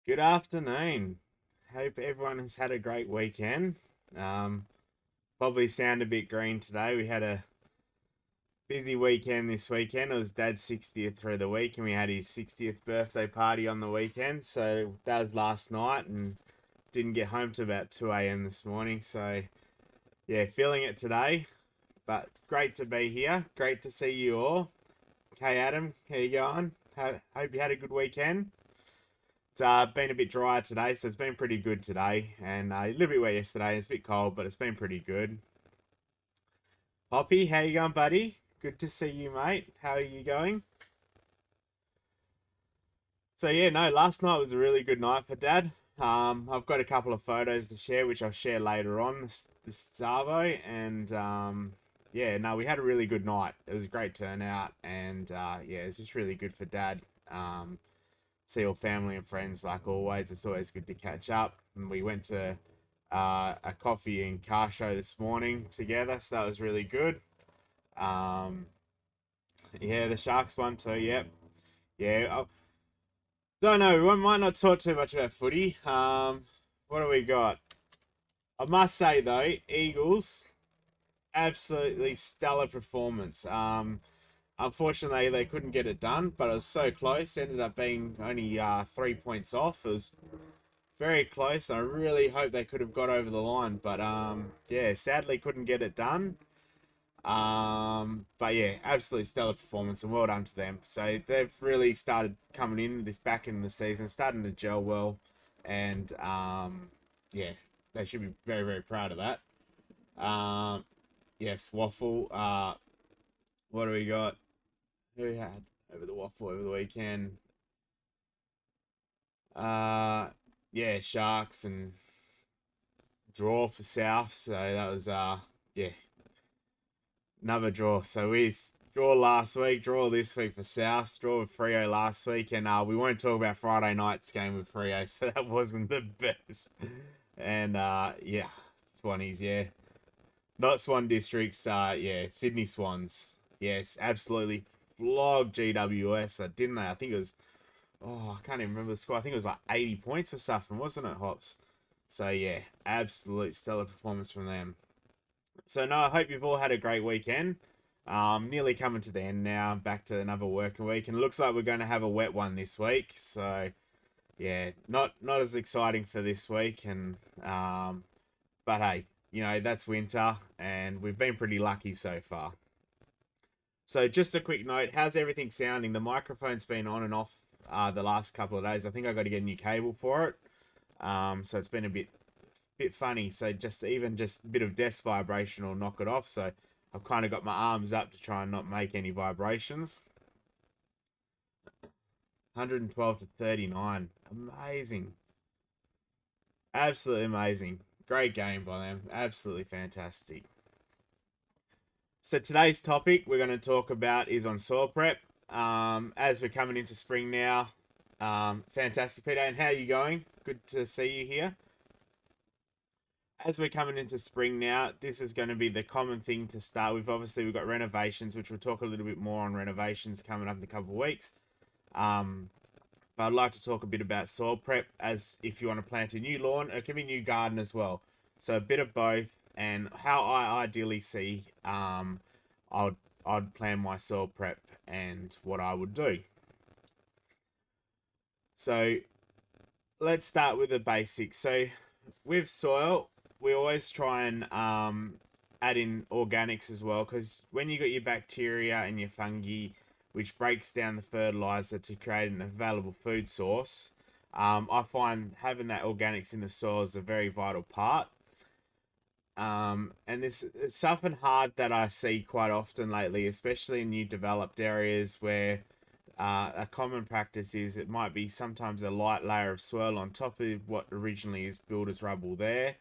Good afternoon. Hope everyone has had a great weekend. Um, Probably sound a bit green today. We had a busy weekend this weekend. It was Dad's 60th through the week, and we had his 60th birthday party on the weekend. So that was last night, and didn't get home till about 2 a.m. this morning. So yeah, feeling it today, but great to be here. Great to see you all. Hey Adam, how you going? Hope you had a good weekend. It's been a bit drier today, so it's been pretty good today, and a little bit wet yesterday. It's a bit cold, but it's been pretty good. Hoppy, how you going, buddy? Good to see you, mate. How are you going? So yeah, no, last night was a really good night for Dad. I've got a couple of photos to share, which I'll share later on. This Savo, and yeah, no, we had a really good night. It was a great turnout, and yeah, it's just really good for Dad. See all family and friends like always. It's always good to catch up. And we went to a coffee and car show this morning together, so that was really good. Um, yeah, the Sharks won too. Yep. Yeah. I don't know. We might not talk too much about footy. What do we got? I must say though, Eagles absolutely stellar performance. Unfortunately, they couldn't get it done, but it was so close. Ended up being only 3 points off. It was very close. I really hope they could have got over the line, but yeah, sadly couldn't get it done. But yeah, absolutely stellar performance and well done to them. So they've really started coming in this back end of the season, starting to gel well, and yeah, they should be very very proud of that. Um, yes, waffle. What do we got? Who had over the waffle over the weekend? Uh, yeah, Sharks and draw for South. So that was yeah, another draw. So we draw last week, draw this week for South, draw with Freo last week, and we won't talk about Friday night's game with Freo, so that wasn't the best. And yeah, Swannies, yeah. Not Swan Districts, yeah, Sydney Swans. Yes, absolutely flogged GWS, didn't they? I think it was I can't even remember the score. I think it was like 80 points or something, wasn't it, Hops? So yeah, absolute stellar performance from them. So no, I hope you've all had a great weekend. Nearly coming to the end now. Back to another working week, and it looks like we're going to have a wet one this week. So yeah, not as exciting for this week. And but hey, that's winter, and we've been pretty lucky so far. So just a quick note: how's everything sounding? The microphone's been on and off the last couple of days. I think I got to get a new cable for it. So it's been a bit funny. So just a bit of desk vibration will knock it off. So I've kind of got my arms up to try and not make any vibrations. 112 to 39. Amazing. Absolutely amazing. Great game by them. Absolutely fantastic. So today's topic we're going to talk about is on soil prep. As we're coming into spring now. Fantastic, Peter. And how are you going? Good to see you here. As we're coming into spring now, this is going to be the common thing to start with. Obviously, we've got renovations, which we'll talk a little bit more on renovations coming up in a couple of weeks. But I'd like to talk a bit about soil prep as if you want to plant a new lawn, it can be a new garden as well. So a bit of both, and how I ideally see I'd I'd plan my soil prep and what I would do. So let's start with the basics. So with soil, we always try and add in organics as well, because when you got your bacteria and your fungi, which breaks down the fertilizer to create an available food source, I find having that organics in the soil is a very vital part. And this it's something hard that I see quite often lately, especially in new developed areas where a common practice is it might be sometimes a light layer of swirl on top of what originally is builder's rubble there,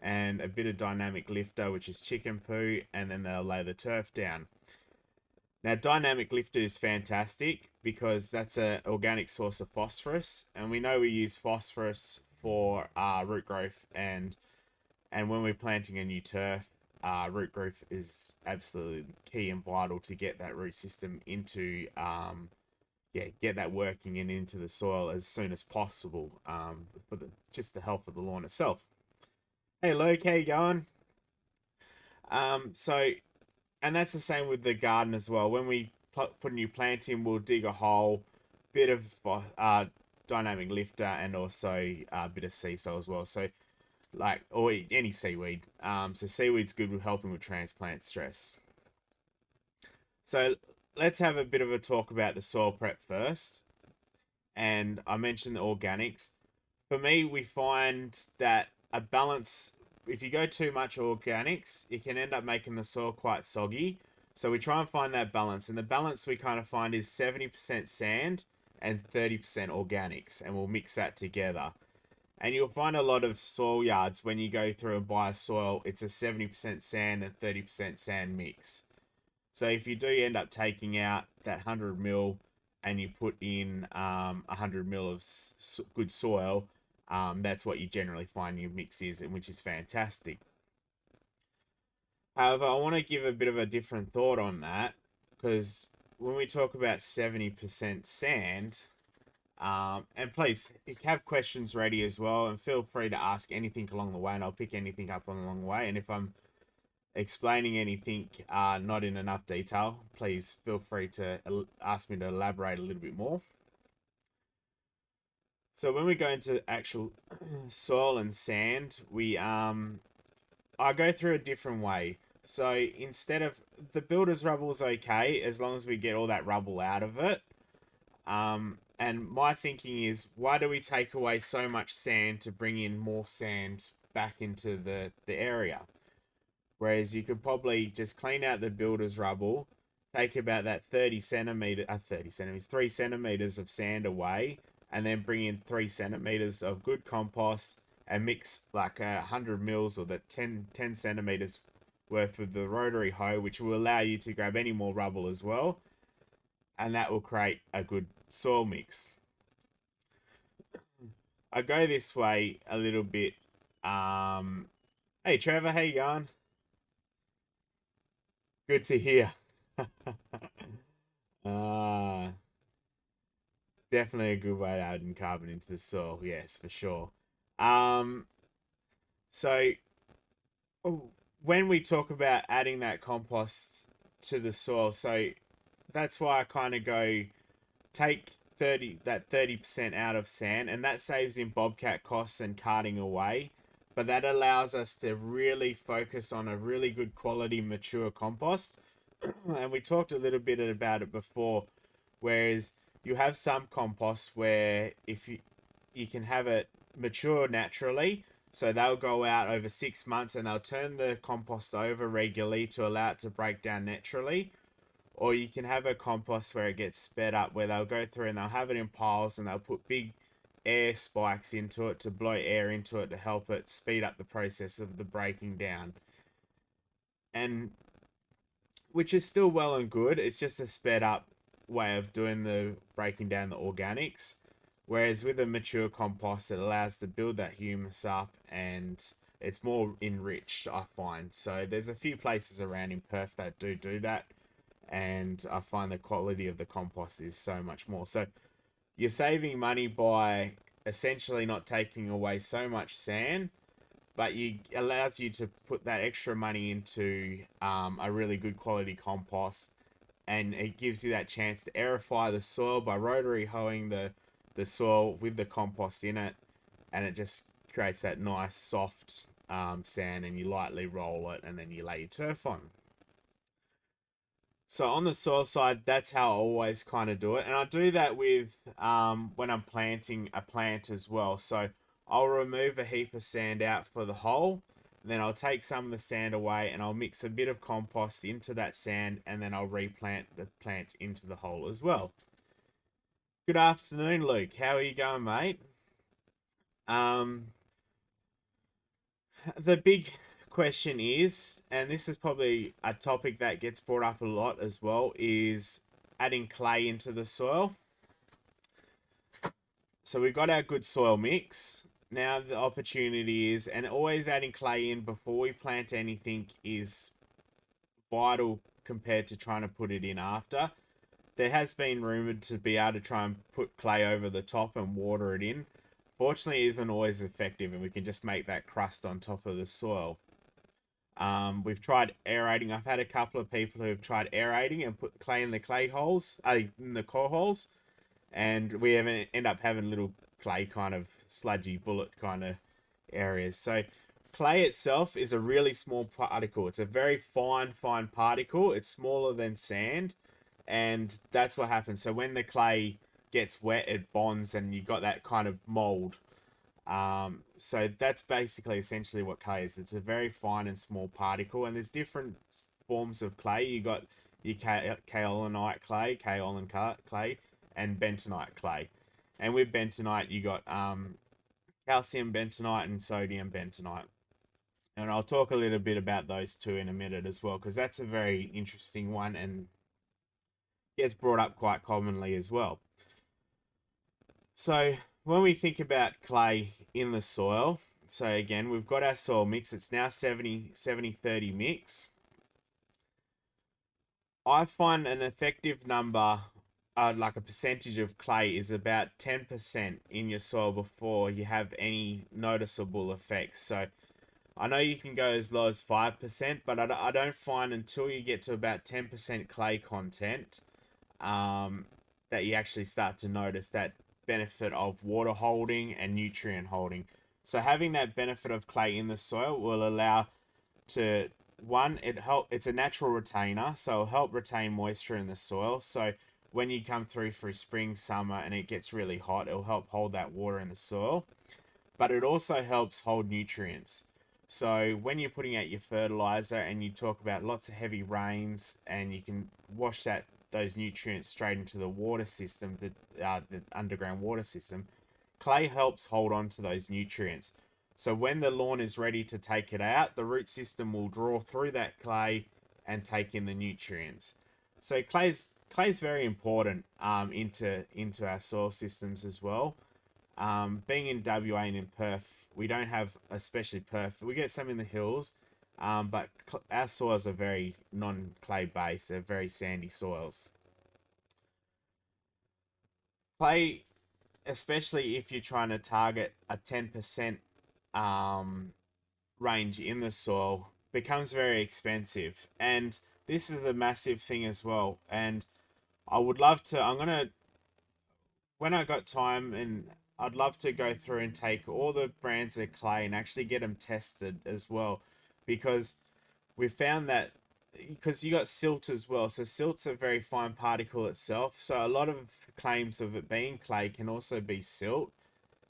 and a bit of dynamic lifter, which is chicken poo, and then they'll lay the turf down. Now, dynamic lifter is fantastic because that's an organic source of phosphorus, and we know we use phosphorus for root growth, and when we're planting a new turf, root growth is absolutely key and vital to get that root system into yeah, get that working and into the soil as soon as possible, for just the health of the lawn itself. Hey Luke, how you going? So, and that's the same with the garden as well. When we put a new plant in, we'll dig a hole, bit of dynamic lifter, and also a bit of sea soil as well. So, like, or any seaweed. So seaweed's good with helping with transplant stress. So let's have a bit of a talk about the soil prep first. And I mentioned the organics. For me, we find that a balance, if you go too much organics, it can end up making the soil quite soggy. So we try and find that balance. And the balance we kind of find is 70% sand and 30% organics. And we'll mix that together. And you'll find a lot of soil yards when you go through and buy a soil, it's a 70% sand and 30% sand mix. So if you do end up taking out that 100 mil and you put in 100 mil of good soil, that's what you generally find your mix is, which is fantastic. However, I want to give a bit of a different thought on that, because when we talk about 70% sand, and please have questions ready as well, and feel free to ask anything along the way, and I'll pick anything up along the way. And if I'm explaining anything not in enough detail, please feel free to ask me to elaborate a little bit more. So when we go into actual soil and sand, I go through a different way. So instead of the builder's rubble is okay as long as we get all that rubble out of it. And my thinking is, why do we take away so much sand to bring in more sand back into the area? Whereas you could probably just clean out the builder's rubble, take about that 3 centimeters of sand away, and then bring in 3 centimeters of good compost and mix like 100 mils or the 10 centimeters worth with the rotary hoe, which will allow you to grab any more rubble as well. And that will create a good soil mix. I go this way a little bit. Hey Trevor, how you going? Good to hear. uh, Definitely a good way to add in carbon into the soil. Yes, for sure. Um, so oh, when we talk about adding that compost to the soil, so that's why I kind of go take 30% out of sand, and that saves in bobcat costs and carting away. But that allows us to really focus on a really good quality mature compost. And we talked a little bit about it before, whereas you have some compost where if you can have it mature naturally, so they'll go out over 6 months and they'll turn the compost over regularly to allow it to break down naturally. Or you can have a compost where it gets sped up, where they'll go through and they'll have it in piles and they'll put big air spikes into it to blow air into it to help it speed up the process of the breaking down. And which is still well and good. It's just a sped up way of doing the breaking down the organics. Whereas with a mature compost, it allows to build that humus up and it's more enriched, I find. So there's a few places around in Perth that do that. And I find the quality of the compost is so much more. So you're saving money by essentially not taking away so much sand, but you allows you to put that extra money into a really good quality compost, and it gives you that chance to aerify the soil by rotary hoeing the soil with the compost in it, and it just creates that nice soft sand, and you lightly roll it and then you lay your turf on. So on the soil side, that's how I always kind of do it. And I do that with when I'm planting a plant as well. So I'll remove a heap of sand out for the hole. Then I'll take some of the sand away and I'll mix a bit of compost into that sand, and then I'll replant the plant into the hole as well. Good afternoon, Luke. How are you going, mate? Um, the big question is, and this is probably a topic that gets brought up a lot as well, is adding clay into the soil. So we've got our good soil mix. Now the opportunity is, and always adding clay in before we plant anything is vital compared to trying to put it in after. there has been rumored to be able to try and put clay over the top and water it in. Fortunately, it isn't always effective, and we can just make that crust on top of the soil. We've tried aerating. I've had a couple of people who have tried aerating and put clay in the clay holes, in the core holes, and we end up having little clay kind of sludgy bullet kind of areas. So clay itself is a really small particle. It's a very fine particle. It's smaller than sand, and that's what happens. So when the clay gets wet, it bonds, and you got that kind of mold. So that's basically essentially what clay is. It's a very fine and small particle, and there's different forms of clay. You got your kaolinite clay, kaolin clay, and bentonite clay. And with bentonite, you got calcium bentonite and sodium bentonite. And I'll talk a little bit about those two in a minute as well, because that's a very interesting one and gets brought up quite commonly as well. So when we think about clay in the soil, so again, we've got our soil mix. It's now 70-30 mix. I find an effective number, like a percentage of clay, is about 10% in your soil before you have any noticeable effects. So I know you can go as low as 5%, but I don't find until you get to about 10% clay content that you actually start to notice that benefit of water holding and nutrient holding. So having that benefit of clay in the soil will allow to, one, it's a natural retainer, so it'll help retain moisture in the soil. So when you come through spring, summer, and it gets really hot, it'll help hold that water in the soil. But it also helps hold nutrients. So when you're putting out your fertilizer and you talk about lots of heavy rains, and you can wash those nutrients straight into the water system, the underground water system, clay helps hold on to those nutrients. So when the lawn is ready to take it out, the root system will draw through that clay and take in the nutrients. So clay's very important into our soil systems as well. Being in WA and in Perth, we don't have, especially Perth, we get some in the hills, but our soils are very non-clay based. They're very sandy soils. Clay, especially if you're trying to target a 10% range in the soil, becomes very expensive. And this is a massive thing as well. And I would love to, when I got time, and I'd love to go through and take all the brands of clay and actually get them tested as well, because we found that, because you got silt as well. So silt's a very fine particle itself. So a lot of claims of it being clay can also be silt.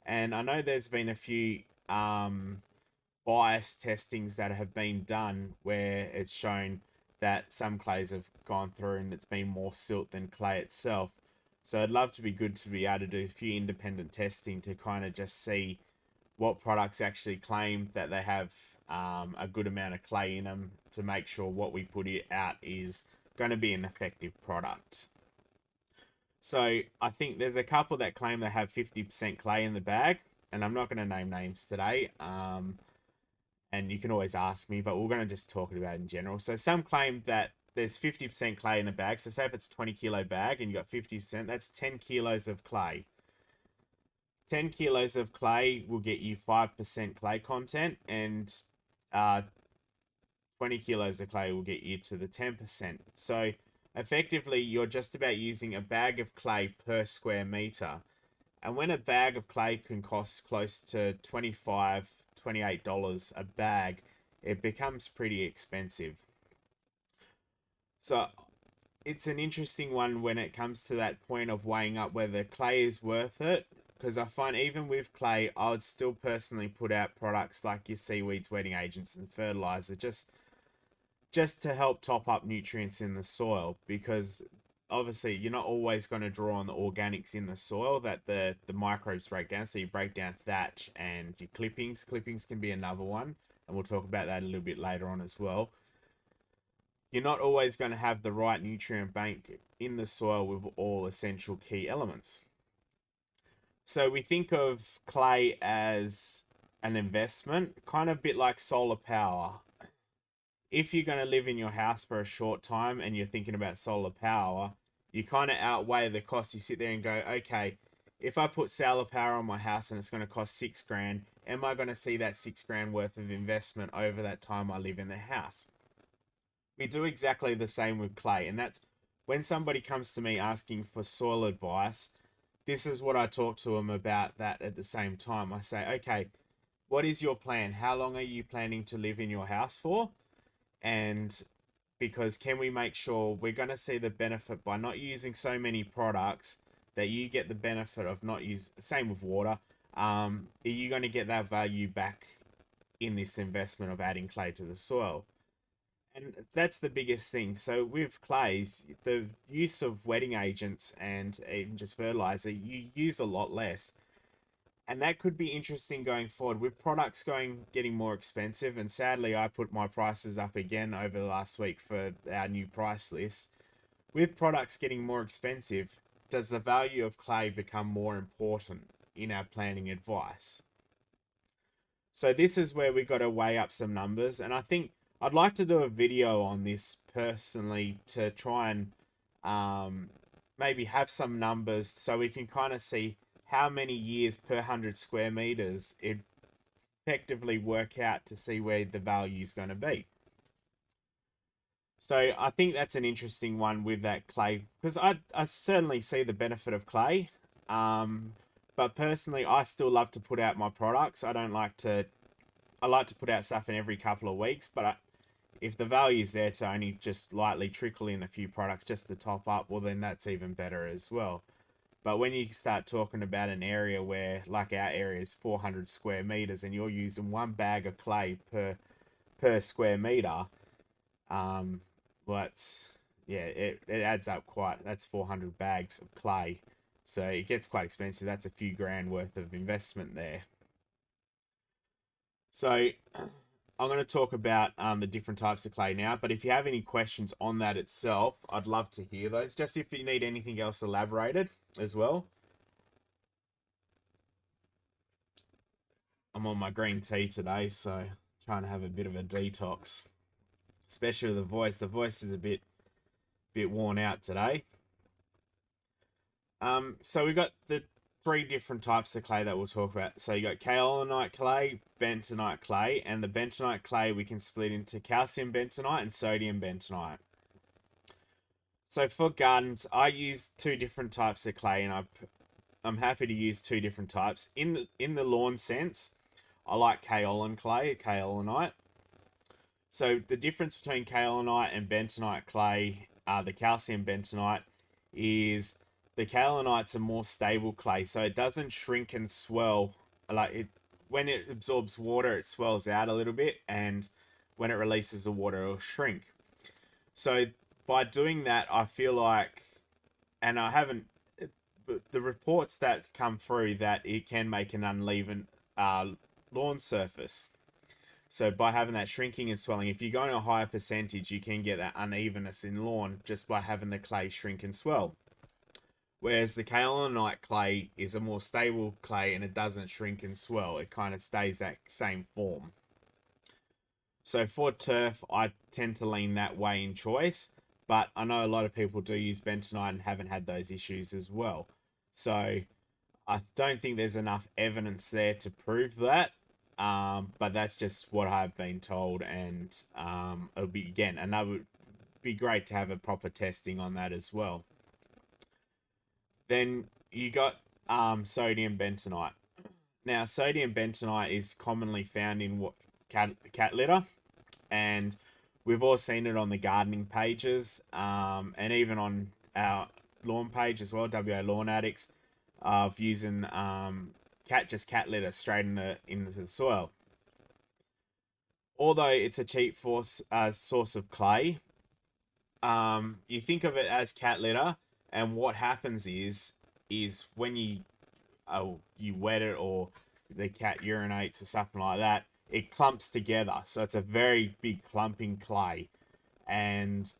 And I know there's been a few bias testings that have been done where it's shown that some clays have gone through and it's been more silt than clay itself. So I'd love to be good to be able to do a few independent testing to kind of just see what products actually claim that they have a good amount of clay in them, to make sure what we put it out is going to be an effective product. So I think there's a couple that claim they have 50% clay in the bag, and I'm not going to name names today. And you can always ask me, but we're going to just talk about it in general. So some claim that there's 50% clay in a bag. So say if it's 20-kilo bag and you got 50%, that's 10 kilos of clay. 10 kilos of clay will get you 5% clay content, and 20 kilos of clay will get you to the 10%. So effectively, you're just about using a bag of clay per square meter. And when a bag of clay can cost close to $25, $28 a bag, it becomes pretty expensive. So it's an interesting one when it comes to that point of weighing up whether clay is worth it. Because I find even with clay, I would still personally put out products like your Seaweed's wetting agents and fertilizer, just to help top up nutrients in the soil, because obviously you're not always going to draw on the organics in the soil that the microbes break down. So you break down thatch and your clippings. Clippings can be another one, and we'll talk about that a little bit later on as well. You're not always going to have the right nutrient bank in the soil with all essential key elements. So we think of clay as an investment, kind of a bit like solar power. If you're going to live in your house for a short time and you're thinking about solar power, you kind of outweigh the cost. You sit there and go, okay, if I put solar power on my house and it's going to cost $6,000, am I going to see that $6,000 worth of investment over that time I live in the house? We do exactly the same with clay, and that's when somebody comes to me asking for soil advice. This is what I talk to them about that at the same time. I say, okay, what is your plan? How long are you planning to live in your house for? And because can we make sure we're going to see the benefit by not using so many products that you get the benefit of not use, same with water. Are you going to get that value back in this investment of adding clay to the soil? And that's the biggest thing. So with clays, the use of wetting agents and even just fertilizer, you use a lot less. And that could be interesting going forward with products getting more expensive. And sadly, I put my prices up again over the last week for our new price list. With products getting more expensive, does the value of clay become more important in our planning advice? So this is where we got to weigh up some numbers, and I think I'd like to do a video on this personally to try and maybe have some numbers so we can kind of see how many years per 100 square meters it effectively work out to see where the value is going to be. So I think that's an interesting one with that clay, because I certainly see the benefit of clay. But personally, I still love to put out my products. I like to put out stuff in every couple of weeks, but if the value is there to only just lightly trickle in a few products just to top up, well, then that's even better as well. But when you start talking about an area where, like our area is 400 square meters, and you're using one bag of clay per square meter, well, it adds up quite. That's 400 bags of clay, so it gets quite expensive. That's a few grand worth of investment there. So I'm going to talk about the different types of clay now, but if you have any questions on that itself, I'd love to hear those. Just if you need anything else elaborated as well. I'm on my green tea today, so trying to have a bit of a detox, especially the voice. The voice is a bit worn out today. So we've got the 3 different types of clay that we'll talk about. So you got kaolinite clay, bentonite clay, and the bentonite clay we can split into calcium bentonite and sodium bentonite. So for gardens, I use 2 different types of clay, and I'm happy to use 2 different types. In the lawn sense, I like kaolinite. So the difference between kaolinite and bentonite clay, the calcium bentonite, is the kaolinite's a more stable clay, so it doesn't shrink and swell. When it absorbs water, it swells out a little bit, and when it releases the water, it'll shrink. So by doing that, I feel like, and I haven't, the reports that come through that it can make an uneven lawn surface. So by having that shrinking and swelling, if you go in a higher percentage, you can get that unevenness in lawn just by having the clay shrink and swell. Whereas the kaolinite clay is a more stable clay and it doesn't shrink and swell. It kind of stays that same form. So for turf, I tend to lean that way in choice. But I know a lot of people do use bentonite and haven't had those issues as well. So I don't think there's enough evidence there to prove that. But that's just what I've been told. And it'll be, again, would be great to have a proper testing on that as well. Then you got sodium bentonite. Now, sodium bentonite is commonly found in cat litter, and we've all seen it on the gardening pages, and even on our lawn page as well, WA Lawn Addicts, of using cat litter straight into the soil. Although it's a cheap source of clay, you think of it as cat litter. And what happens is when you wet it or the cat urinates or something like that, it clumps together. So it's a very big clumping clay. And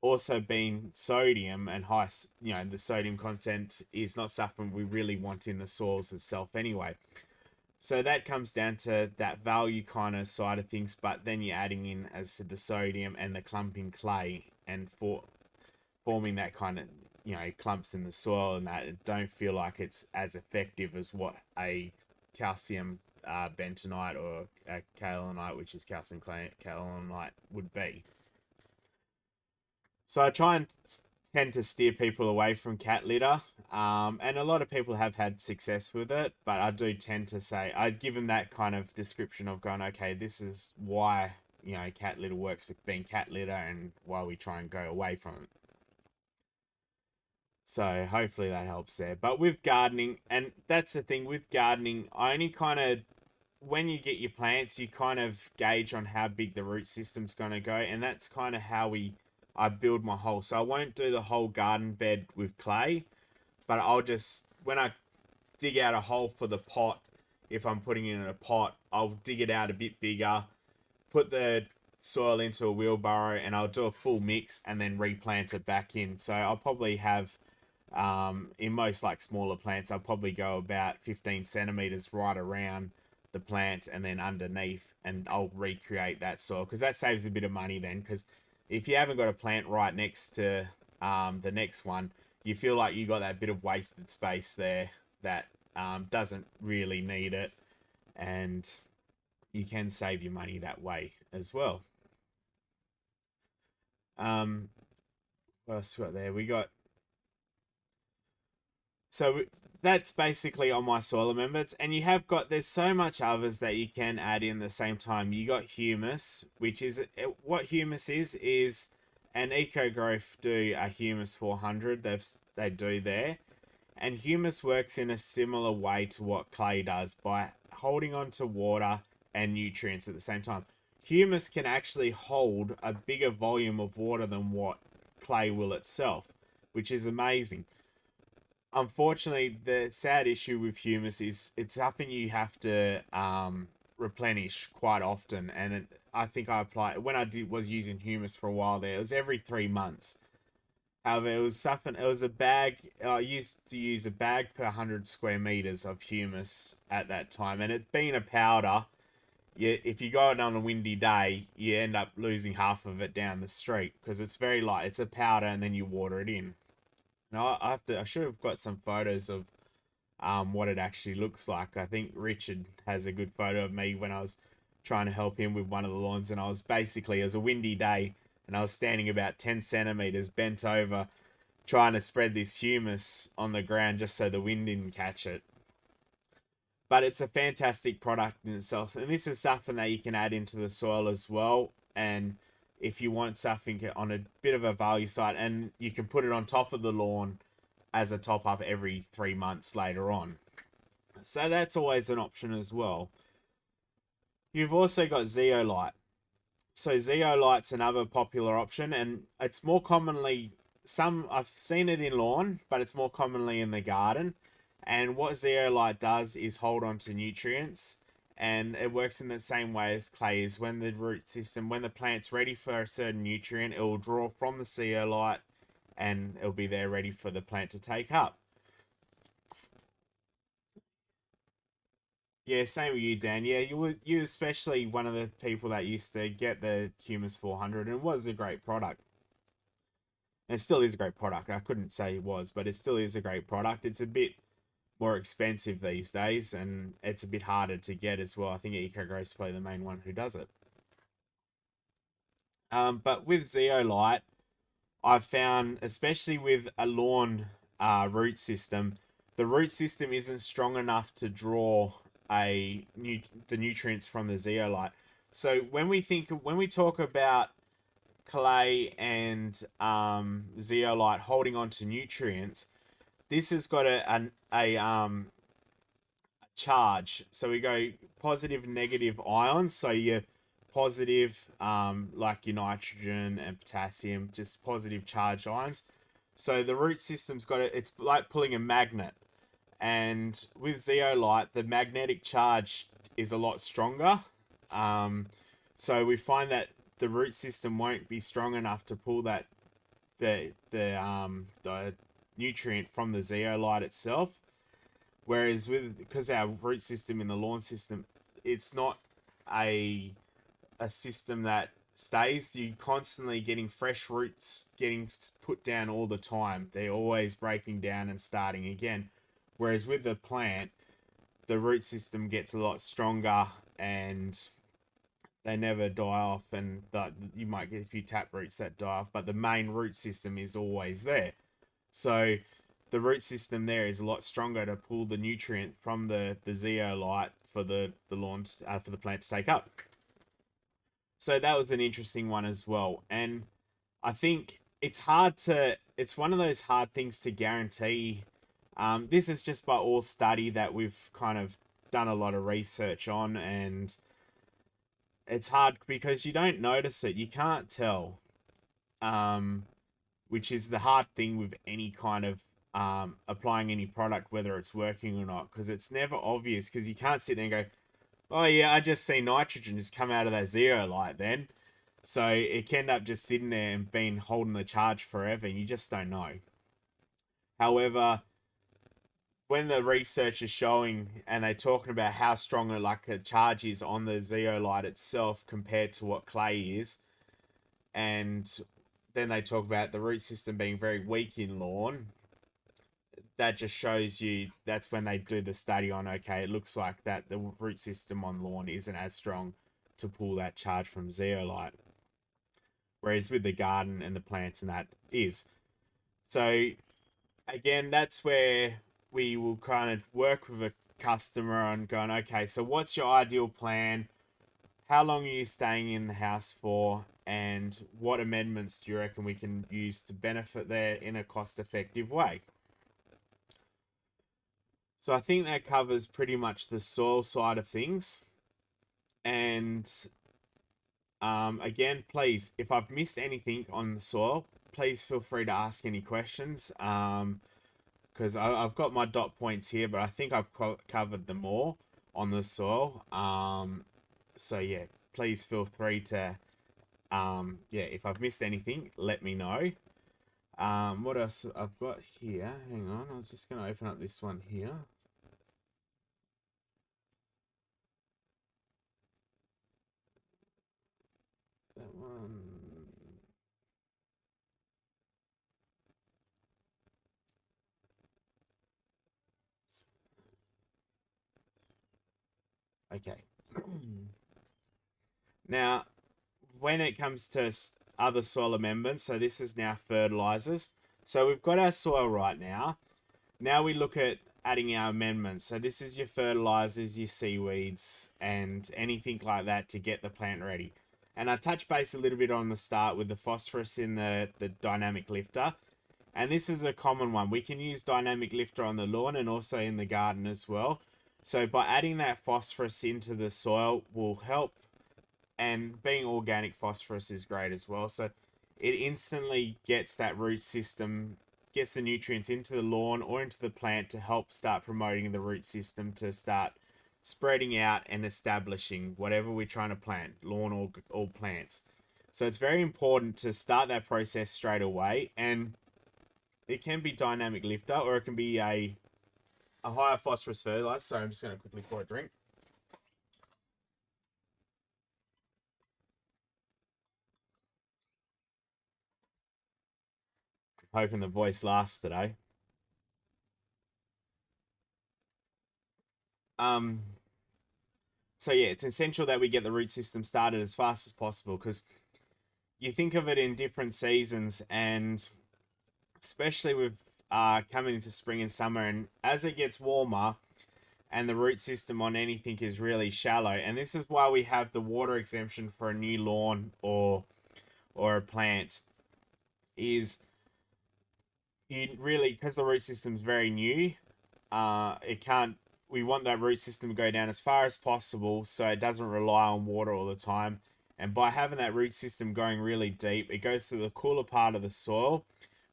also being sodium and high, the sodium content is not something we really want in the soils itself anyway. So that comes down to that value kind of side of things. But then you're adding in, as I said, the sodium and the clumping clay. And for forming that kind of, clumps in the soil, and that it don't feel like it's as effective as what a calcium bentonite or a kaolinite, which is calcium kaolinite, would be. So I try and tend to steer people away from cat litter, and a lot of people have had success with it, but I do tend to say, I'd give them that kind of description of going, okay, this is why, cat litter works for being cat litter and why we try and go away from it. So hopefully that helps there. But with gardening, and that's the thing with gardening, I only kind of, when you get your plants, you kind of gauge on how big the root system's going to go, and that's kind of how I build my hole. So I won't do the whole garden bed with clay, but I'll just, when I dig out a hole for the pot, if I'm putting it in a pot, I'll dig it out a bit bigger, put the soil into a wheelbarrow, and I'll do a full mix and then replant it back in. So I'll probably have, in most like smaller plants, I'll probably go about 15 centimeters right around the plant and then underneath, and I'll recreate that soil, because that saves a bit of money then, because if you haven't got a plant right next to the next one, you feel like you got that bit of wasted space there that doesn't really need it, and you can save your money that way as well. What else we got there? So that's basically on my soil amendments, and you have got, there's so much others that you can add in the same time. You got humus, which is, what humus is an Eco Growth do a humus 400. They do there, and humus works in a similar way to what clay does by holding on to water and nutrients at the same time. Humus can actually hold a bigger volume of water than what clay will itself, which is amazing. Unfortunately, the sad issue with humus is it's something you have to replenish quite often, and I think I applied when I was using humus for a while there. It was every 3 months. However, it was something. It was a bag. I used to use a bag per 100 square meters of humus at that time, and it being a powder, if you go out on a windy day, you end up losing half of it down the street because it's very light. It's a powder, and then you water it in. Now I should have got some photos of what it actually looks like. I think Richard has a good photo of me when I was trying to help him with one of the lawns, and I was basically, it was a windy day, and I was standing about 10 centimeters bent over trying to spread this humus on the ground just so the wind didn't catch it. But it's a fantastic product in itself, and this is something that you can add into the soil as well. And if you want something on a bit of a value side, and you can put it on top of the lawn as a top up every 3 months later on. So that's always an option as well. You've also got zeolite. So zeolite's another popular option, and it's more commonly, I've seen it in lawn, but it's more commonly in the garden. And what zeolite does is hold on to nutrients, and it works in the same way as clay is. When the root system, when the plant's ready for a certain nutrient, it will draw from the zeolite, and it'll be there ready for the plant to take up. Yeah, same with you, Dan. Yeah, you especially one of the people that used to get the Humus 400, and it was a great product. And it still is a great product. I couldn't say it was, but it still is a great product. It's a bit more expensive these days, and it's a bit harder to get as well. I think EcoGrow's probably the main one who does it. But with Zeolite, I've found, especially with a lawn root system, the root system isn't strong enough to draw the nutrients from the zeolite. So when we talk about clay and zeolite holding on to nutrients, this has got a charge. So we go positive, negative ions. So your positive, like your nitrogen and potassium, just positive charged ions. So the root system's got it's like pulling a magnet. And with zeolite, the magnetic charge is a lot stronger. So we find that the root system won't be strong enough to pull the nutrient from the zeolite itself. Whereas because our root system in the lawn system, it's not a system that stays. You're constantly getting fresh roots getting put down all the time. They're always breaking down and starting again. Whereas with the plant, the root system gets a lot stronger and they never die off. And you might get a few tap roots that die off, but the main root system is always there. So the root system there is a lot stronger to pull the nutrient from the zeolite for the lawn for the plant to take up. So that was an interesting one as well. And I think it's one of those hard things to guarantee. This is just by all study that we've kind of done a lot of research on, and it's hard because you don't notice it. You can't tell, which is the hard thing with any kind of applying any product, whether it's working or not, because it's never obvious, because you can't sit there and go, oh yeah, I just see nitrogen just come out of that zeolite then. So it can end up just sitting there and being holding the charge forever, and you just don't know. However, when the research is showing and they're talking about how strong a charge is on the zeolite itself compared to what clay is, and then they talk about the root system being very weak in lawn, that just shows you that's when they do the study on, okay, it looks like that the root system on lawn isn't as strong to pull that charge from zeolite. Whereas with the garden and the plants and that is. So again, that's where we will kind of work with a customer on going, okay, so what's your ideal plan? How long are you staying in the house for? And what amendments do you reckon we can use to benefit there in a cost-effective way? So I think that covers pretty much the soil side of things. And again, please, if I've missed anything on the soil, please feel free to ask any questions. Because I've got my dot points here, but I think I've covered them all on the soil. So yeah, please feel free to, yeah, if I've missed anything, let me know. What else I've got here? Hang on, I was just going to open up this one here. That one. Okay. Now, when it comes to other soil amendments, so this is now fertilizers. So we've got our soil right now. Now we look at adding our amendments. So this is your fertilizers, your seaweeds, and anything like that to get the plant ready. And I touched base a little bit on the start with the phosphorus in the dynamic lifter. And this is a common one. We can use dynamic lifter on the lawn and also in the garden as well. So by adding that phosphorus into the soil will help, and being organic phosphorus is great as well. So it instantly gets that root system, gets the nutrients into the lawn or into the plant to help start promoting the root system to start spreading out and establishing whatever we're trying to plant, lawn or plants. So it's very important to start that process straight away, and it can be dynamic lifter or it can be a higher phosphorus fertilizer. So I'm just going to quickly pour a drink. Hoping the voice lasts today. So yeah, it's essential that we get the root system started as fast as possible, because you think of it in different seasons, and especially with coming into spring and summer, and as it gets warmer and the root system on anything is really shallow, and this is why we have the water exemption for a new lawn or a plant, is you really, because the root system is very new, we want that root system to go down as far as possible so it doesn't rely on water all the time. And by having that root system going really deep, it goes to the cooler part of the soil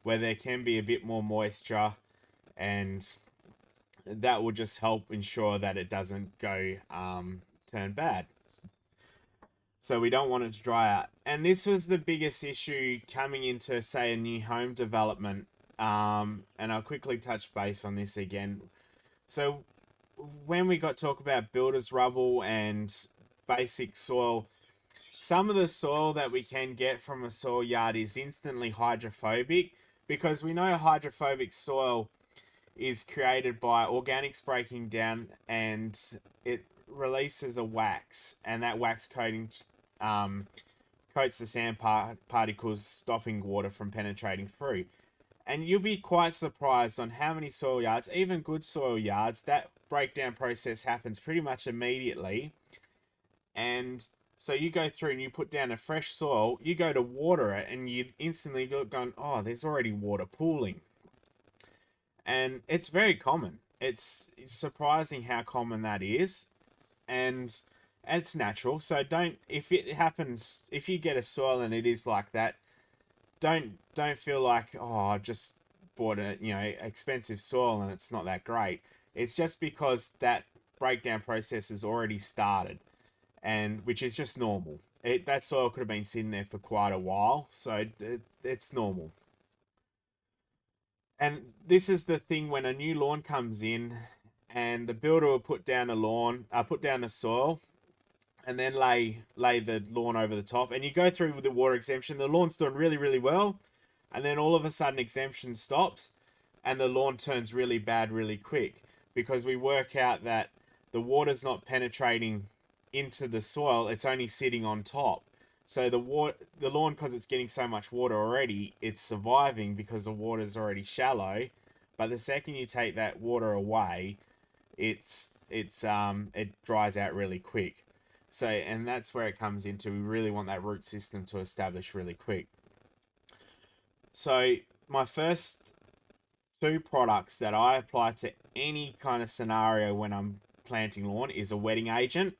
where there can be a bit more moisture, and that will just help ensure that it doesn't go turn bad. So we don't want it to dry out. And this was the biggest issue coming into, say, a new home development. And I'll quickly touch base on this again. So when we got talk about builder's rubble and basic soil some of the soil that we can get from a soil yard is instantly hydrophobic, because we know hydrophobic soil is created by organics breaking down, and it releases a wax, and that wax coating um, coats the sand particles, stopping water from penetrating through. And you'll be quite surprised on how many soil yards, even good soil yards, that breakdown process happens pretty much immediately. And so you go through and you put down a fresh soil, you go to water it, and you instantly go going, oh, there's already water pooling. And it's very common. It's surprising how common that is. And it's natural. So don't, if it happens, if you get a soil and it is like that, don't feel like, oh, I just bought a, expensive soil and it's not that great. It's just because that breakdown process has already started, and which is just normal. That soil could have been sitting there for quite a while, so it's normal. And this is the thing when a new lawn comes in, and the builder will put down put down the soil, and then lay the lawn over the top, and you go through with the water exemption. The lawn's doing really, really well, and then all of a sudden exemption stops, and the lawn turns really bad really quick, because we work out that the water's not penetrating into the soil; it's only sitting on top. So the lawn, because it's getting so much water already, it's surviving because the water's already shallow. But the second you take that water away, it dries out really quick. So, and that's where it comes into, we really want that root system to establish really quick. So my first two products that I apply to any kind of scenario when I'm planting lawn is a wetting agent.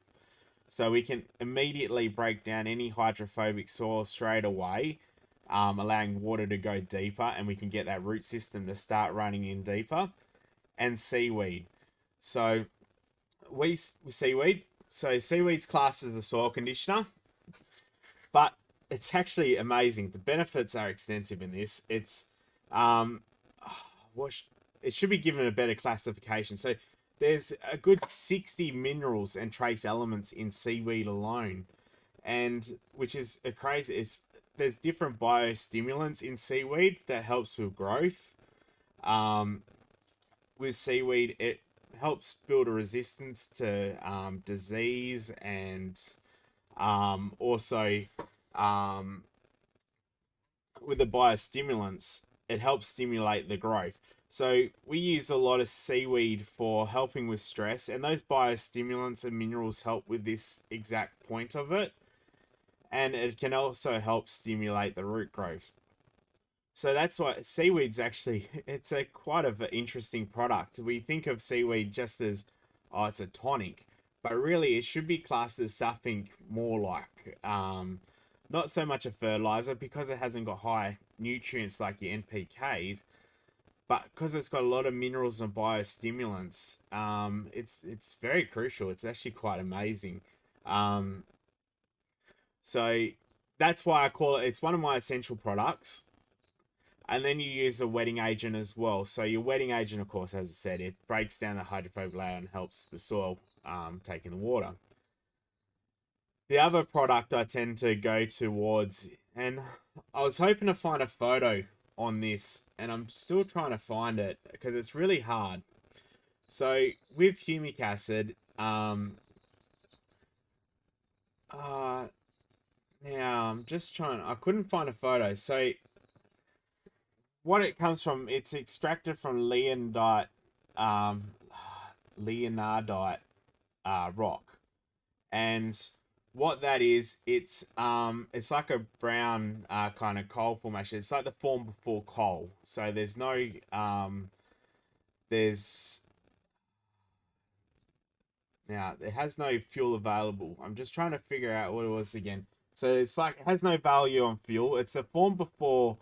So we can immediately break down any hydrophobic soil straight away, allowing water to go deeper, and we can get that root system to start running in deeper. And seaweed. So seaweed's classed as a soil conditioner, but it's actually amazing. The benefits are extensive in this. It's it should be given a better classification. So there's a good 60 minerals and trace elements in seaweed alone, and which is a crazy. There's different biostimulants in seaweed that helps with growth. With seaweed, it helps build a resistance to disease, and also with the biostimulants, it helps stimulate the growth. So we use a lot of seaweed for helping with stress, and those biostimulants and minerals help with this exact point of it. And it can also help stimulate the root growth. So that's why seaweed's actually, it's a quite of an interesting product. We think of seaweed just as, oh, it's a tonic, but really it should be classed as something more like, not so much a fertilizer, because it hasn't got high nutrients like your NPKs, but because it's got a lot of minerals and biostimulants. It's very crucial. It's actually quite amazing. Um, so that's why I call it. It's one of my essential products. And then you use a wetting agent as well. So your wetting agent, of course, as I said, it breaks down the hydrophobic layer and helps the soil take in the water. The other product I tend to go towards, and I was hoping to find a photo on this, and I'm still trying to find it because it's really hard. So with humic acid, now I'm just trying, I couldn't find a photo. So what it comes from, it's extracted from leonardite rock, and what that is, it's like a brown kind of coal formation. It's like the form before coal. So there's no there's now it has no fuel available. I'm just trying to figure out what it was again. So it's like it has no value on fuel. It's the form before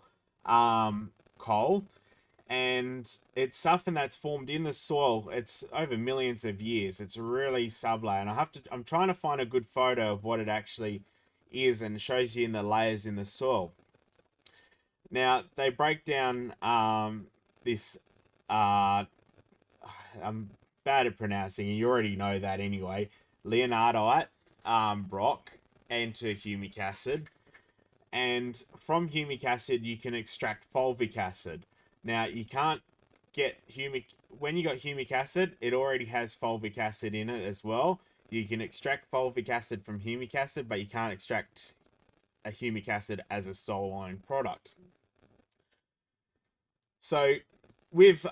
coal, and it's something that's formed in the soil. It's over millions of years. It's really sublayer, and I'm trying to find a good photo of what it actually is, and it shows you in the layers in the soil. Now they break down this I'm bad at pronouncing, and you already know that anyway, leonardite rock, into humic acid. And from humic acid, you can extract fulvic acid. Now, you can't get when you got humic acid, it already has fulvic acid in it as well. You can extract fulvic acid from humic acid, but you can't extract a humic acid as a sole-line product. So with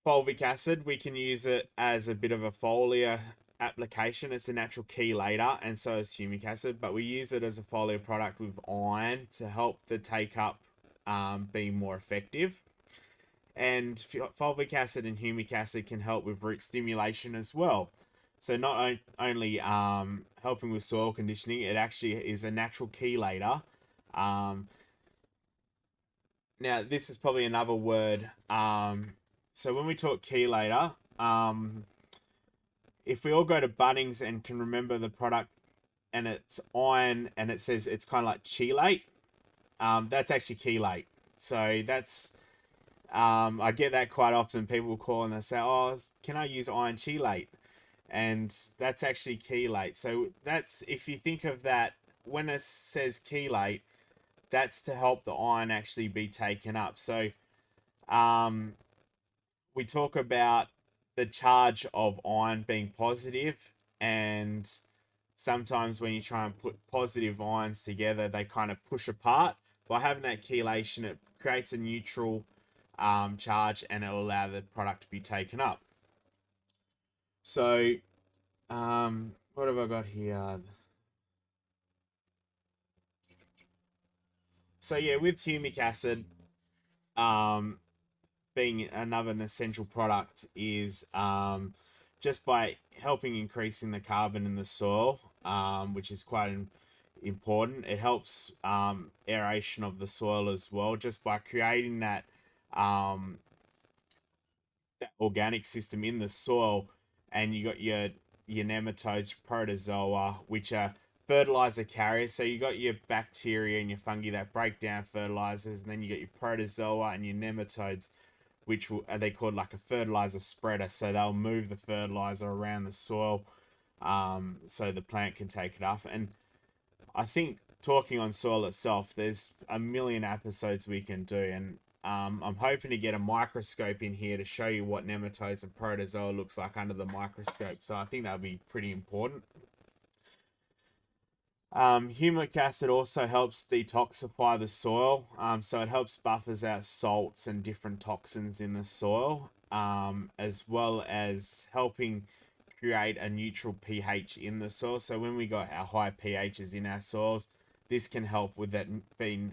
fulvic acid, we can use it as a bit of a foliar application. It's a natural chelator, and so is humic acid, but we use it as a foliar product with iron to help the take up be more effective. And fulvic acid and humic acid can help with root stimulation as well. So not only helping with soil conditioning, it actually is a natural chelator. Now, this is probably another word. So when we talk chelator, if we all go to Bunnings and can remember the product and it's iron and it says it's kind of like chelate, that's actually chelate. So that's, I get that quite often. People will call and they say, oh, can I use iron chelate? And that's actually chelate. So that's, if you think of that, when it says chelate, that's to help the iron actually be taken up. So we talk about the charge of iron being positive, and sometimes when you try and put positive ions together, they kind of push apart. By having that chelation, it creates a neutral charge, and it'll allow the product to be taken up. So what have I got here? So yeah, with humic acid being another essential product is just by helping increasing the carbon in the soil, which is quite important. It helps aeration of the soil as well, just by creating that that organic system in the soil. And you got your nematodes, protozoa, which are fertilizer carriers. So you got your bacteria and your fungi that break down fertilizers, and then you got your protozoa and your nematodes, which are they called like a fertilizer spreader. So they'll move the fertilizer around the soil, so the plant can take it up. And I think talking on soil itself, there's a million episodes we can do, and I'm hoping to get a microscope in here to show you what nematodes and protozoa looks like under the microscope. So I think that would be pretty important. Humic acid also helps detoxify the soil, so it helps buffers out salts and different toxins in the soil, as well as helping create a neutral pH in the soil. So when we got our high pHs in our soils, this can help with that,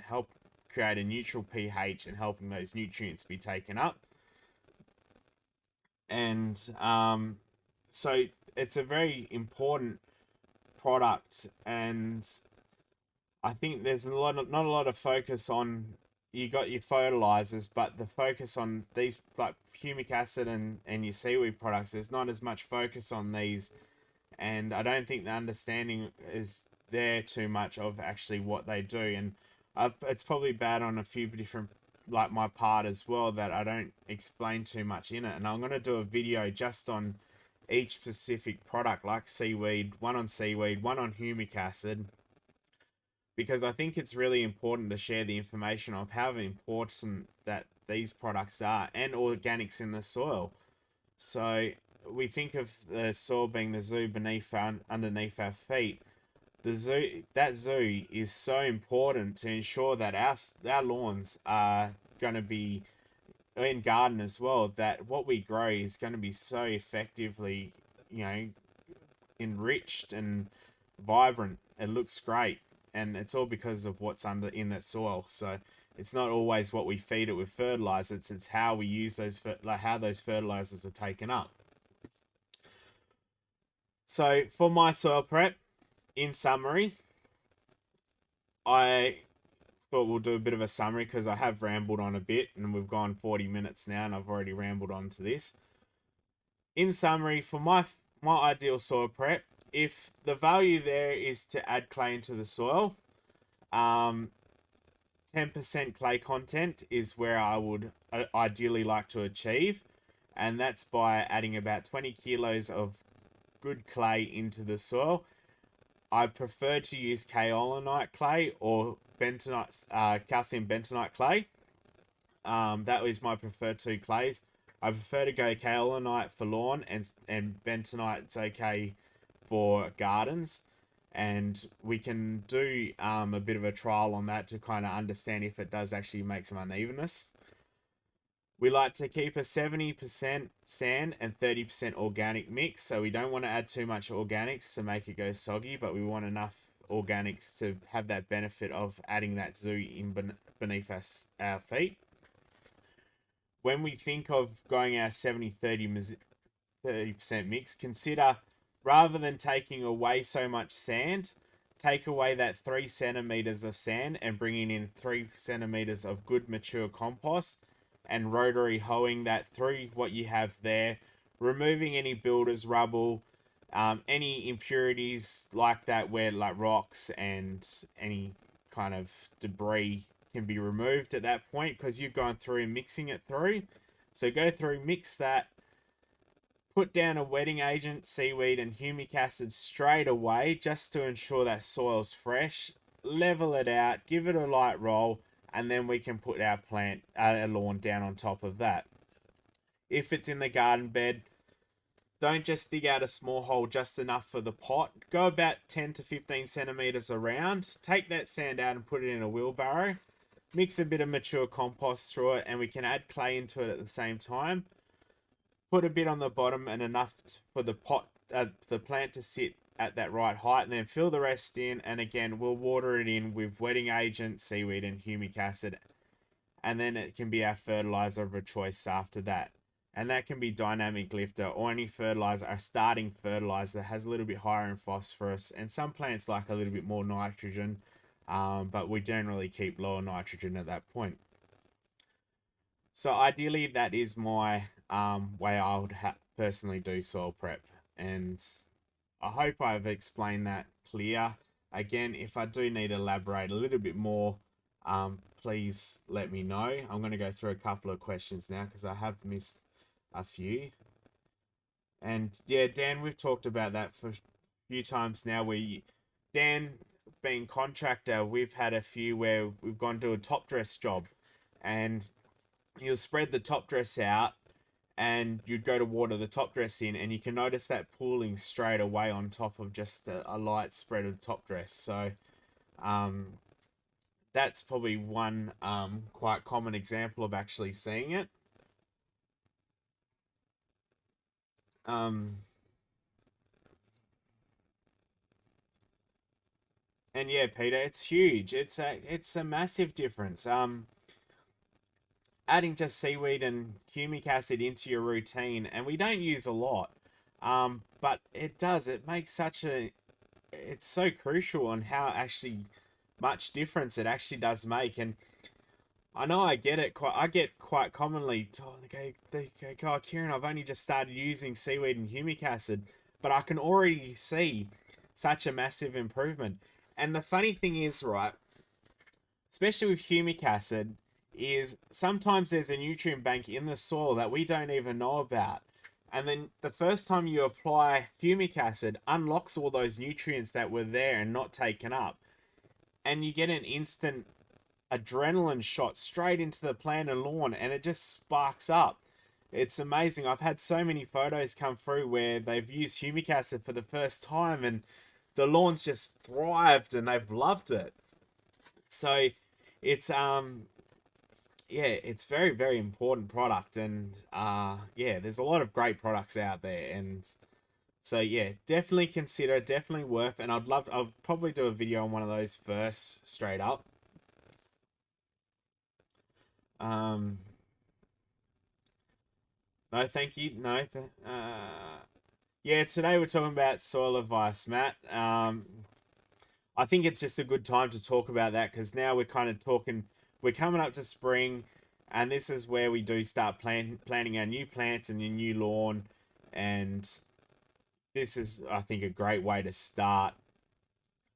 help create a neutral pH and helping those nutrients be taken up. And so it's a very important product, and I think there's not a lot of focus on, you got your fertilizers, but the focus on these like humic acid and your seaweed products, there's not as much focus on these, and I don't think the understanding is there too much of actually what they do. And it's probably bad on a few different, like my part as well, that I don't explain too much in it. And I'm going to do a video just on each specific product, like seaweed, one on humic acid, because I think it's really important to share the information of how important that these products are, and organics in the soil. So we think of the soil being the zoo underneath our feet. That zoo is so important to ensure that our lawns are going to be, in garden as well, that what we grow is going to be so effectively, enriched and vibrant. It looks great, and it's all because of what's in that soil. So it's not always what we feed it with fertilizers, it's how we use those, like how those fertilizers are taken up. So for my soil prep, in summary, I thought we'll do a bit of a summary because I have rambled on a bit, and we've gone 40 minutes now and I've already rambled on to this. In summary, for my ideal soil prep, if the value there is to add clay into the soil, 10% clay content is where I would ideally like to achieve, and that's by adding about 20 kilos of good clay into the soil. I prefer to use kaolinite clay or bentonite, calcium bentonite clay. That is my preferred two clays. I prefer to go kaolinite for lawn, and bentonite's okay for gardens. And we can do a bit of a trial on that to kind of understand if it does actually make some unevenness. We like to keep a 70% sand and 30% organic mix. So we don't want to add too much organics to make it go soggy, but we want enough organics to have that benefit of adding that zoo in beneath our feet. When we think of going our 70-30% mix, consider, rather than taking away so much sand, take away that 3 centimeters of sand and bringing in 3 centimeters of good mature compost, and rotary hoeing that through what you have there, removing any builder's rubble, any impurities like that, where like rocks and any kind of debris can be removed at that point, because you've gone through mixing it through. So go through, mix that, put down a wetting agent, seaweed and humic acid straight away, just to ensure that soil's fresh. Level it out, give it a light roll, and then we can put our lawn down on top of that. If it's in the garden bed, don't just dig out a small hole just enough for the pot. Go about 10 to 15 centimeters around. Take that sand out and put it in a wheelbarrow. Mix a bit of mature compost through it, and we can add clay into it at the same time. Put a bit on the bottom and enough for the plant to sit at that right height, and then fill the rest in. And again, we'll water it in with wetting agent, seaweed and humic acid, and then it can be our fertilizer of a choice after that. And that can be dynamic lifter or any fertilizer, a starting fertilizer that has a little bit higher in phosphorus, and some plants like a little bit more nitrogen, but we generally keep lower nitrogen at that point. So ideally, that is my way I would personally do soil prep, and I hope I've explained that clear. Again, if I do need to elaborate a little bit more, please let me know. I'm going to go through a couple of questions now because I have missed a few. And yeah, Dan, we've talked about that for a few times now. Dan, being contractor, we've had a few where we've gone to a top dress job, and you'll spread the top dress out, and you'd go to water the top dress in, and you can notice that pooling straight away on top of just a light spread of top dress. So that's probably one quite common example of actually seeing it. And yeah, Peter, it's huge. It's a massive difference. Adding just seaweed and humic acid into your routine, and we don't use a lot, but it makes it's so crucial on how actually much difference it actually does make. And I know I get quite commonly told, they go, oh, Kieran, I've only just started using seaweed and humic acid, but I can already see such a massive improvement. And the funny thing is, right, especially with humic acid, is sometimes there's a nutrient bank in the soil that we don't even know about. And then the first time you apply humic acid unlocks all those nutrients that were there and not taken up. And you get an instant adrenaline shot straight into the plant and lawn, and it just sparks up. It's amazing. I've had so many photos come through where they've used humic acid for the first time, and the lawn's just thrived and they've loved it. So it's yeah, it's very, very important product. And yeah, there's a lot of great products out there. And so yeah, definitely consider, definitely worth. And I'll probably do a video on one of those first, straight up. No, thank you. No, yeah, today we're talking about soil advice, Matt. I think it's just a good time to talk about that, because now we're kind of talking, we're coming up to spring, and this is where we do start planting our new plants and your new lawn. And this is, I think, a great way to start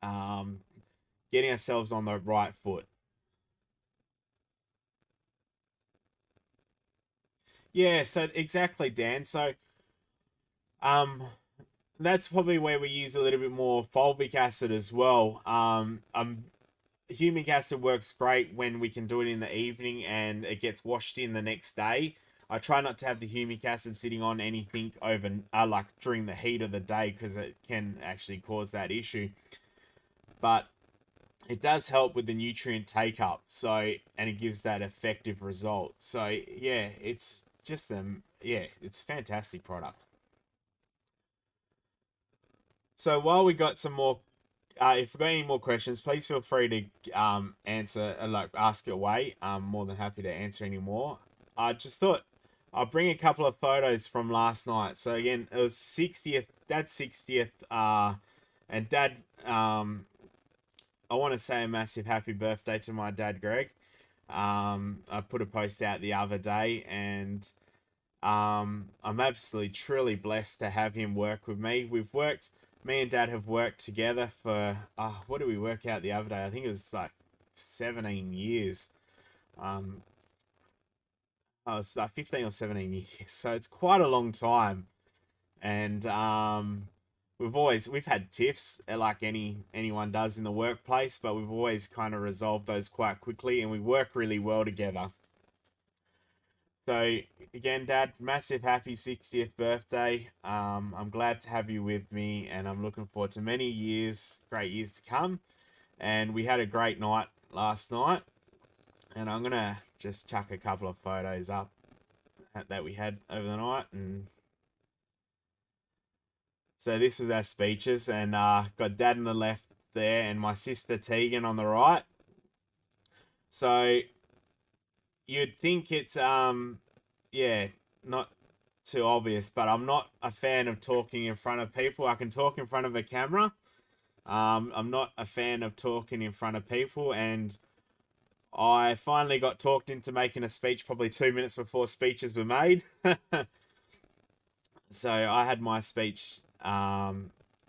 getting ourselves on the right foot. Yeah, so exactly, Dan. So that's probably where we use a little bit more fulvic acid as well. Humic acid works great when we can do it in the evening and it gets washed in the next day. I try not to have the humic acid sitting on anything over like during the heat of the day because it can actually cause that issue. But it does help with the nutrient take up, so and it gives that effective result. So yeah, it's just yeah, it's a fantastic product. So while we got some more, if we've got any more questions, please feel free to answer, like ask it away. I'm more than happy to answer any more. I just thought I'll bring a couple of photos from last night. So again, it was 60th, Dad's 60th, and Dad, I want to say a massive happy birthday to my dad, Greg. I put a post out the other day, and I'm absolutely truly blessed to have him work with me. Me and Dad have worked together for, what did we work out the other day? I think it was like 17 years. Oh, it's like 15 or 17 years. So it's quite a long time. And we've had tiffs like anyone does in the workplace, but we've always kind of resolved those quite quickly, and we work really well together. So again, Dad, massive happy 60th birthday. I'm glad to have you with me, and I'm looking forward to many years, great years to come. And we had a great night last night, and I'm gonna just chuck a couple of photos up that we had over the night. And so this was our speeches, and got Dad on the left there, and my sister Tegan on the right. So you'd think it's yeah, not too obvious, but I'm not a fan of talking in front of people. I can talk in front of a camera. I'm not a fan of talking in front of people, and I finally got talked into making a speech probably 2 minutes before speeches were made. So I had my speech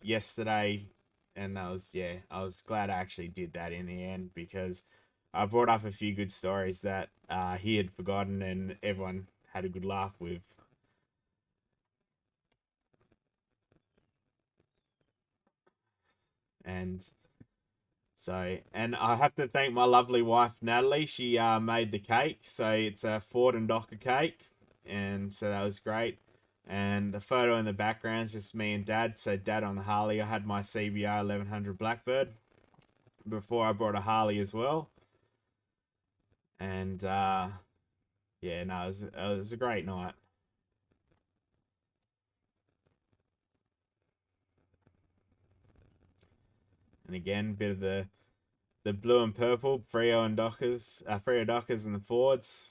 yesterday, and that was, yeah, I was glad I actually did that in the end because I brought up a few good stories that he had forgotten and everyone had a good laugh with. And so, and I have to thank my lovely wife Natalie. She made the cake, so it's a Ford and Docker cake, and so that was great. And the photo in the background is just me and Dad. So Dad on the Harley. I had my CBR 1100 Blackbird before I brought a Harley as well. And yeah, no, it was a great night. And again, bit of the blue and purple Frio and Dockers, Frio Dockers and the Fords.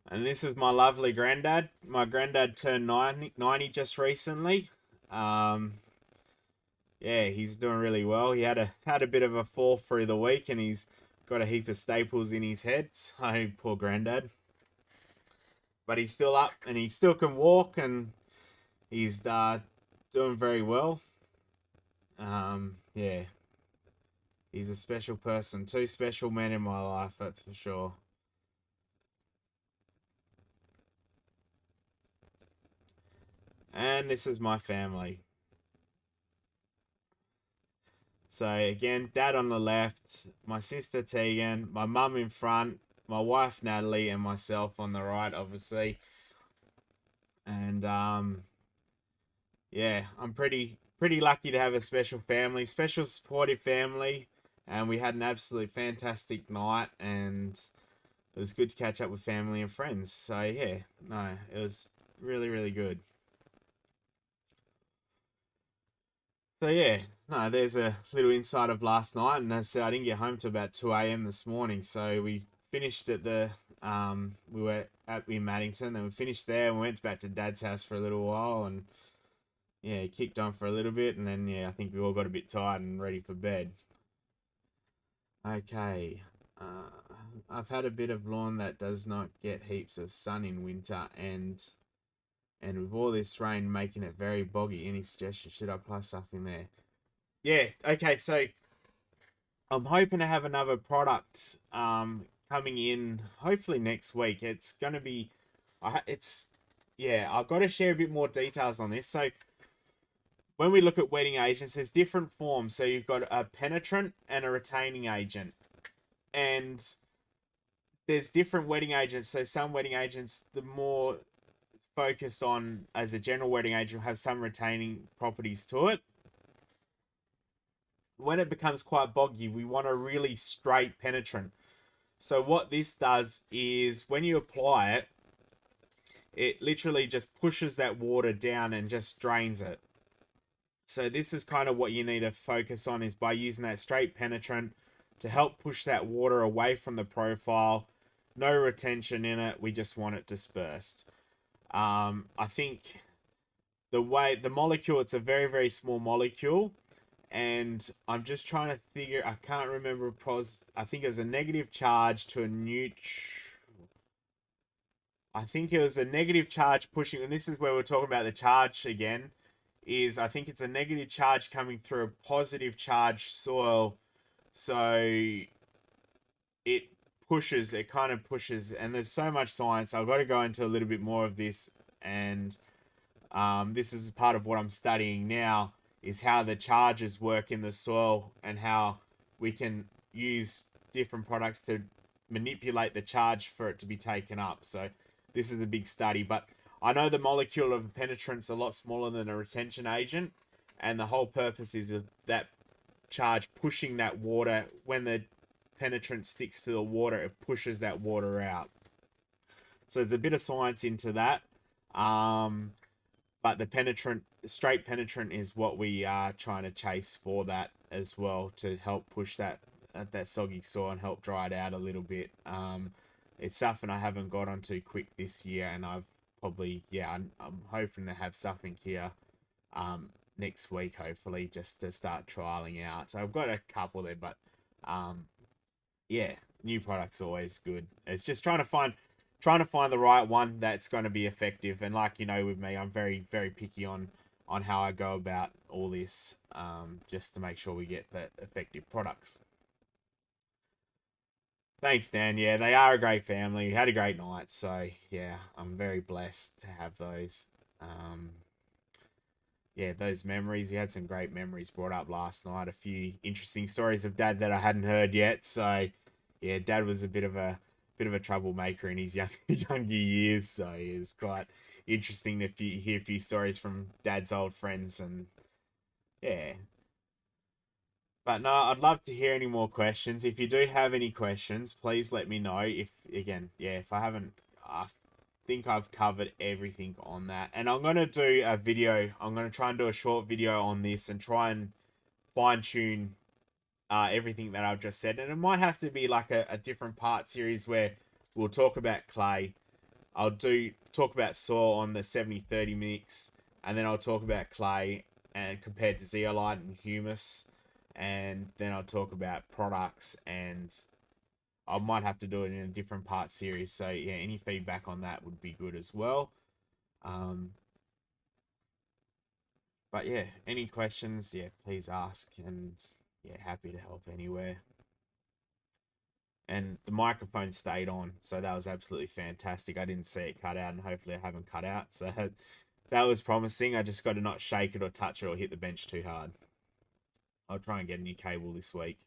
And this is my lovely granddad. My granddad turned 90 just recently. Um, yeah, he's doing really well. He had a bit of a fall through the week, and he's got a heap of staples in his head. So poor granddad. But he's still up, and he still can walk, and he's doing very well. Yeah, he's a special person. Two special men in my life, that's for sure. And this is my family. So again, Dad on the left, my sister Tegan, my mum in front, my wife Natalie, and myself on the right, obviously. And yeah, I'm pretty lucky to have a special family, special supportive family, and we had an absolute fantastic night, and it was good to catch up with family and friends. So yeah, no, it was really really good. So yeah, no, there's a little insight of last night, and as I said, I didn't get home till about 2 a.m. this morning. So we finished at the we were at in Maddington, and we finished there, and we went back to Dad's house for a little while, and yeah, kicked on for a little bit, and then yeah, I think we all got a bit tired and ready for bed. Okay, I've had a bit of lawn that does not get heaps of sun in winter, and with all this rain making it very boggy. Any suggestion? Should I apply stuff in there? Yeah. Okay. So I'm hoping to have another product coming in hopefully next week. It's going to be, it's, yeah, I've got to share a bit more details on this. So when we look at wetting agents, there's different forms. So you've got a penetrant and a retaining agent. And there's different wetting agents. So some wetting agents, the more focused on as a general wetting agent, will have some retaining properties to it. When it becomes quite boggy, we want a really straight penetrant. So what this does is when you apply it, it literally just pushes that water down and just drains it. So this is kind of what you need to focus on, is by using that straight penetrant to help push that water away from the profile. No retention in it. We just want it dispersed. I think the way the molecule, it's a very, very small molecule. And I'm just trying to figure, I can't remember, I think it was a negative charge to a I think it was a negative charge pushing, and this is where we're talking about the charge again, is I think it's a negative charge coming through a positive charge soil. So it pushes, it kind of pushes, and there's so much science. I've got to go into a little bit more of this, and this is part of what I'm studying now, is how the charges work in the soil and how we can use different products to manipulate the charge for it to be taken up. So this is a big study, but I know the molecule of a penetrant's a lot smaller than a retention agent, and the whole purpose is of that charge pushing that water. When the penetrant sticks to the water, it pushes that water out. So there's a bit of science into that. But the straight penetrant is what we are trying to chase for that as well, to help push that soggy soil and help dry it out a little bit. It's something I haven't got onto quick this year, and I've probably, yeah, I'm hoping to have something here next week, hopefully, just to start trialing out. So I've got a couple there, but yeah, new products always good. It's just trying to find the right one that's going to be effective. And like, you know, with me, I'm very, very picky on how I go about all this, just to make sure we get the effective products. Thanks, Dan. Yeah, they are a great family. We had a great night, so yeah, I'm very blessed to have those. Um, yeah, those memories. You had some great memories brought up last night. A few interesting stories of Dad that I hadn't heard yet. So yeah, Dad was a bit of a troublemaker in his younger years. So it was quite interesting to hear a few stories from Dad's old friends, and yeah. But no, I'd love to hear any more questions. If you do have any questions, please let me know. If again, yeah, if I haven't, I think I've covered everything on that. And I'm gonna do a video. I'm gonna try and do a short video on this and try and fine tune everything that I've just said. And it might have to be like a different part series where we'll talk about clay. I'll talk about soil on the 70-30 mix, and then I'll talk about clay and compared to zeolite and humus, and then I'll talk about products, and I might have to do it in a different part series. So yeah, any feedback on that would be good as well. Um, but yeah, any questions, yeah, please ask, and yeah, happy to help anywhere. And the microphone stayed on, so that was absolutely fantastic. I didn't see it cut out, and hopefully I haven't cut out, so that was promising. I just got to not shake it or touch it or hit the bench too hard. I'll try and get a new cable this week.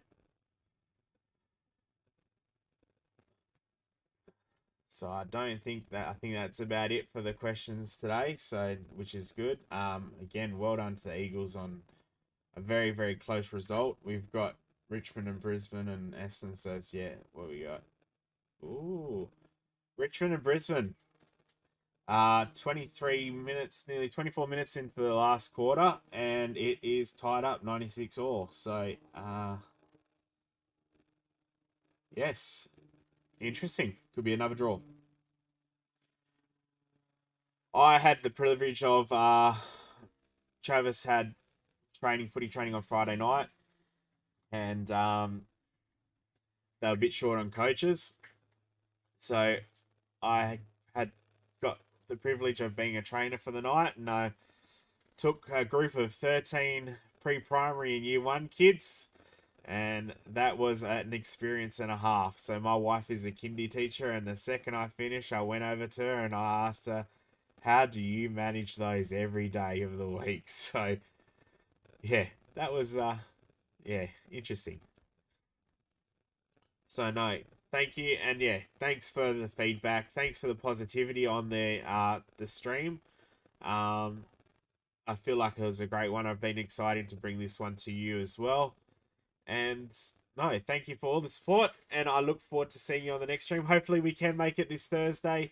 So I don't think that, I think that's about it for the questions today. So, which is good. Again, well done to the Eagles on a very, very close result. We've got Richmond and Brisbane and Essendon. So it's, yeah, what we got. Ooh, Richmond and Brisbane. 23 minutes, nearly 24 minutes into the last quarter, and it is tied up 96 all. So, yes, interesting. Could be another draw. I had the privilege of Travis had footy training on Friday night, and they were a bit short on coaches, so I had got the privilege of being a trainer for the night, and I took a group of 13 pre-primary and year one kids, And that was an experience and a half. So my wife is a kindy teacher, and the second I finished, I went over to her and I asked her, how do you manage those every day of the week? So yeah, that was yeah, interesting. So no, thank you, and yeah, thanks for the feedback. Thanks for the positivity on the stream. Um, I feel like it was a great one. I've been excited to bring this one to you as well. And no, thank you for all the support, and I look forward to seeing you on the next stream. Hopefully, we can make it this Thursday.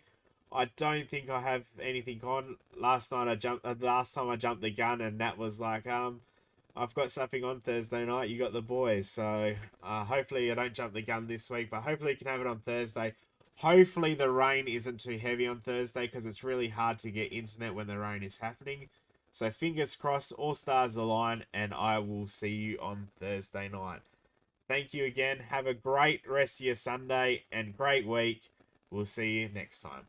I don't think I have anything on. Last night I jumped. Last time I jumped the gun, and that was like, I've got something on Thursday night. You got the boys, so hopefully I don't jump the gun this week, but hopefully you can have it on Thursday. Hopefully the rain isn't too heavy on Thursday because it's really hard to get internet when the rain is happening. So fingers crossed, all stars align, and I will see you on Thursday night. Thank you again. Have a great rest of your Sunday and great week. We'll see you next time.